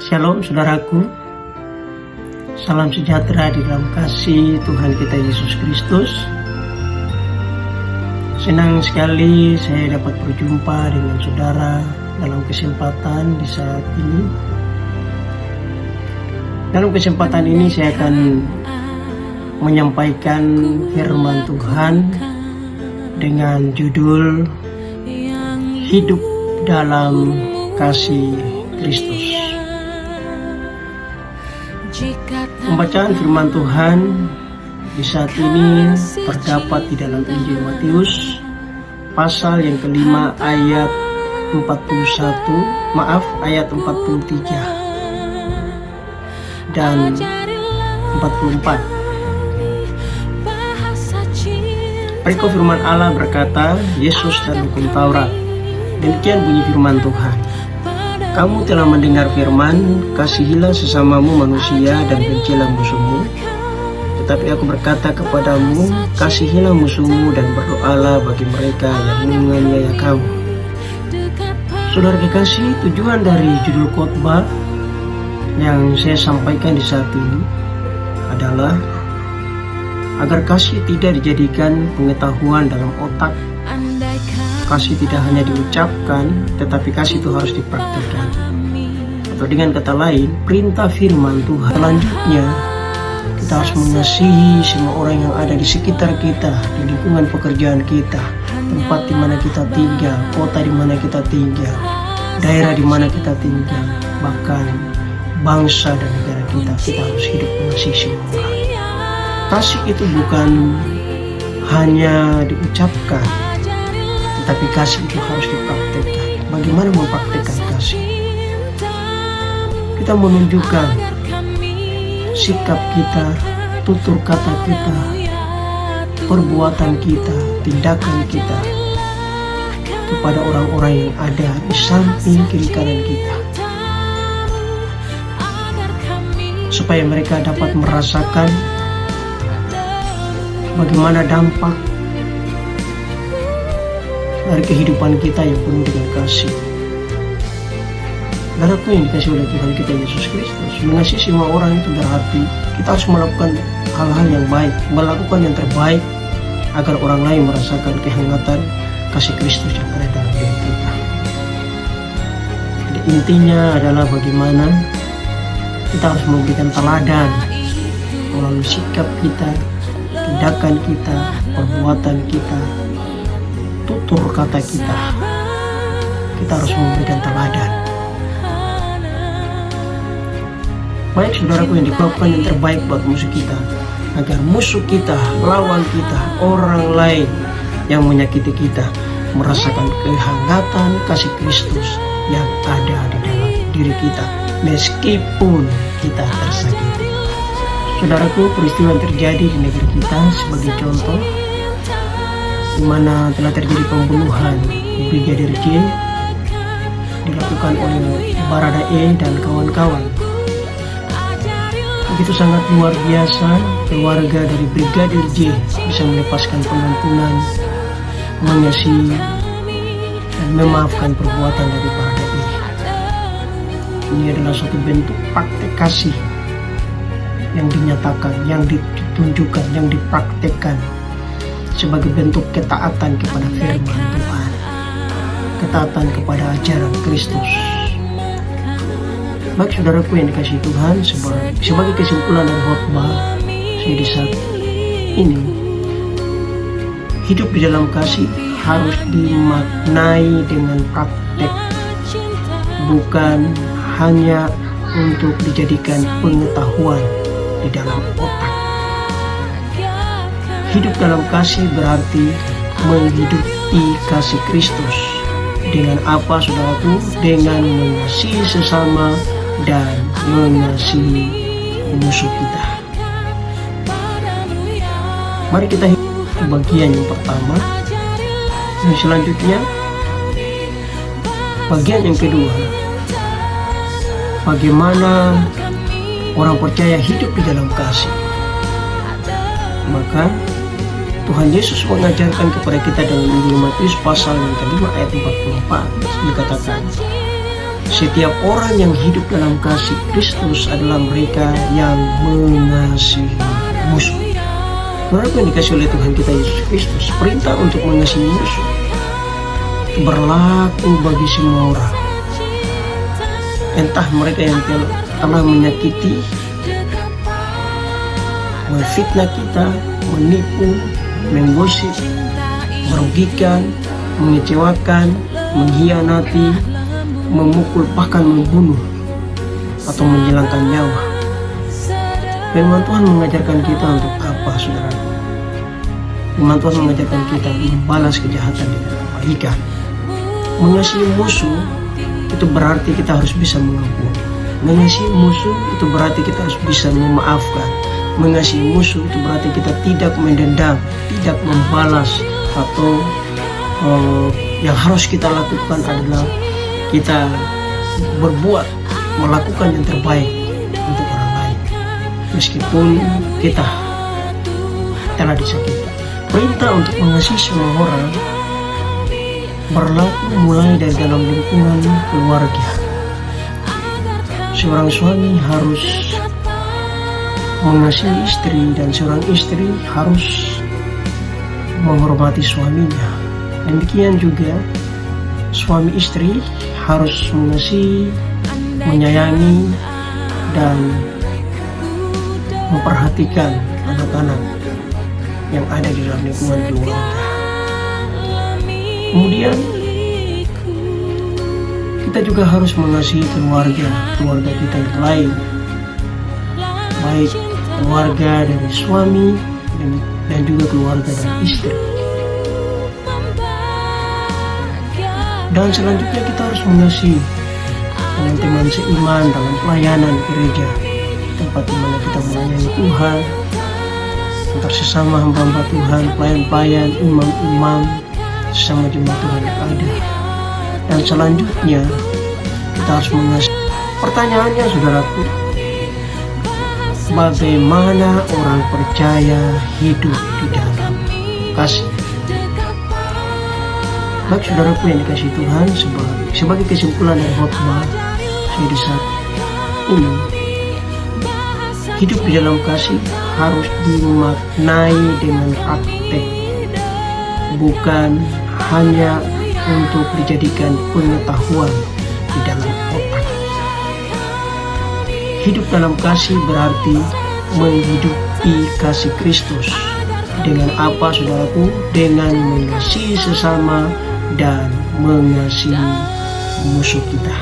Shalom saudaraku, salam sejahtera di dalam kasih Tuhan kita Yesus Kristus. Senang sekali saya dapat berjumpa dengan saudara dalam kesempatan di saat ini. Dalam kesempatan ini saya akan menyampaikan firman Tuhan dengan judul Hidup dalam Kasih Kristus. Pembacaan firman Tuhan di saat ini terdapat di dalam Injil Matius pasal yang kelima ayat 43 dan 44. Perikop firman Allah berkata, Yesus dan hukum Taurat. Demikian bunyi firman Tuhan. Kamu telah mendengar firman, kasihilah sesamamu manusia dan bencilah musuhmu. Tetapi aku berkata kepadamu, kasihilah musuhmu dan berdoalah bagi mereka yang menganiaya kamu. Saudara kekasih, tujuan dari judul khotbah yang saya sampaikan di saat ini adalah agar kasih tidak dijadikan pengetahuan dalam otak. Kasih tidak hanya diucapkan, tetapi kasih itu harus dipraktikkan. Atau dengan kata lain, perintah firman Tuhan. Selanjutnya, kita harus mengasihi semua orang yang ada di sekitar kita, di lingkungan pekerjaan kita, tempat di mana kita tinggal, kota di mana kita tinggal, daerah di mana kita tinggal, bahkan bangsa dan negara kita. Kita harus hidup mengasihi semua orang. Kasih itu bukan hanya diucapkan, tetapi kasih itu harus dipraktikkan. Bagaimana mempraktikkan kasih? Kita menunjukkan sikap kita, tutur kata kita, perbuatan kita, tindakan kita kepada orang-orang yang ada di samping kiri kanan kita, supaya mereka dapat merasakan bagaimana dampak dari kehidupan kita yang penuh dengan kasih. Saudaraku yang dikasih oleh Tuhan kita Yesus Kristus, mengasihi semua orang itu berarti kita harus melakukan hal-hal yang baik, melakukan yang terbaik agar orang lain merasakan kehangatan kasih Kristus yang ada dalam diri kita. Jadi intinya adalah bagaimana kita harus memberikan teladan melalui sikap kita, tindakan kita, perbuatan kita, tutur kata kita. Kita harus memberikan teladan. Baik saudaraku, yang dilakukan yang terbaik buat musuh kita, agar musuh kita, lawan kita, orang lain yang menyakiti kita merasakan kehangatan kasih Kristus yang ada di dalam diri kita, meskipun kita tersakiti. Saudaraku, peristiwa yang terjadi di negeri kita sebagai contoh, di mana telah terjadi pembunuhan Brigadir J dilakukan oleh Baradae dan kawan-kawan. Begitu sangat luar biasa keluarga dari Brigadir J bisa melepaskan pengampunan, mengasihi dan memaafkan perbuatan dari Baradae. Ini adalah suatu bentuk praktek kasih yang dinyatakan, yang ditunjukkan, yang dipraktekkan sebagai bentuk ketaatan kepada firman Tuhan, ketaatan kepada ajaran Kristus. Baik saudaraku yang dikasihi Tuhan, sebagai kesimpulan dari khotbah saya di saat ini, hidup di dalam kasih harus dimaknai dengan praktek, bukan hanya untuk dijadikan pengetahuan di dalam otak. Hidup dalam kasih berarti menghidupi kasih Kristus. Dengan apa saudaraku? Dengan mengasihi sesama dan mengasihi musuh kita. Mari kita hidup bagian yang pertama. Dan selanjutnya, bagian yang kedua, bagaimana orang percaya hidup di dalam kasih. Maka Tuhan Yesus mengajarkan kepada kita dalam Injil Matius pasal yang kelima ayat 44, dikatakan, Setiap orang yang hidup dalam kasih Kristus adalah mereka yang mengasihi musuh. Saudara yang dikasih oleh Tuhan kita Yesus Kristus, perintah untuk mengasihi musuh berlaku bagi semua orang. Entah mereka yang telah menyakiti, memfitnah kita, menipu, menggosip, merugikan, mengecewakan, mengkhianati, memukul, bahkan membunuh atau menghilangkan nyawa. Firman Tuhan mengajarkan kita untuk apa, saudara? Firman Tuhan mengajarkan kita membalas kejahatan dengan kebaikan. Mengasihi musuh itu berarti kita harus bisa mengampuni. Mengasihi musuh itu berarti kita harus bisa memaafkan. Mengasihi musuh itu berarti kita tidak mendendam, tidak membalas, atau yang harus kita lakukan adalah kita melakukan yang terbaik untuk orang lain, meskipun kita telah disakiti. Perintah untuk mengasihi semua orang berlaku mulai dari dalam lingkungan keluarga. Seorang suami harus mengasihi istri, dan seorang istri harus menghormati suaminya. Demikian juga suami istri harus mengasihi, menyayangi, dan memperhatikan anak-anak yang ada di dalam lingkungan keluarga. Kemudian kita juga harus mengasihi keluarga kita yang lain, baik keluarga dari suami dan juga keluarga dari istri. Dan selanjutnya kita harus mengasihi teman-teman seiman dalam pelayanan gereja, tempat di mana kita melayani Tuhan, antar sesama hamba-hamba Tuhan, pelayan-pelayan, imam-imam, sesama jemaat Tuhan yang ada. Dan selanjutnya kita harus mengasihi. Pertanyaannya, saudaraku, bagaimana orang percaya hidup di dalam kasih? Baik saudaraku yang dikasihi Tuhan, sebagai kesimpulan dari khotbah saya di saat ini, hidup di dalam kasih harus dimaknai dengan praktek, bukan hanya untuk dijadikan pengetahuan di dalam otak. Hidup dalam kasih berarti menghidupi kasih Kristus. Dengan apa, saudaraku? Dengan mengasihi sesama dan mengasihi musuh kita.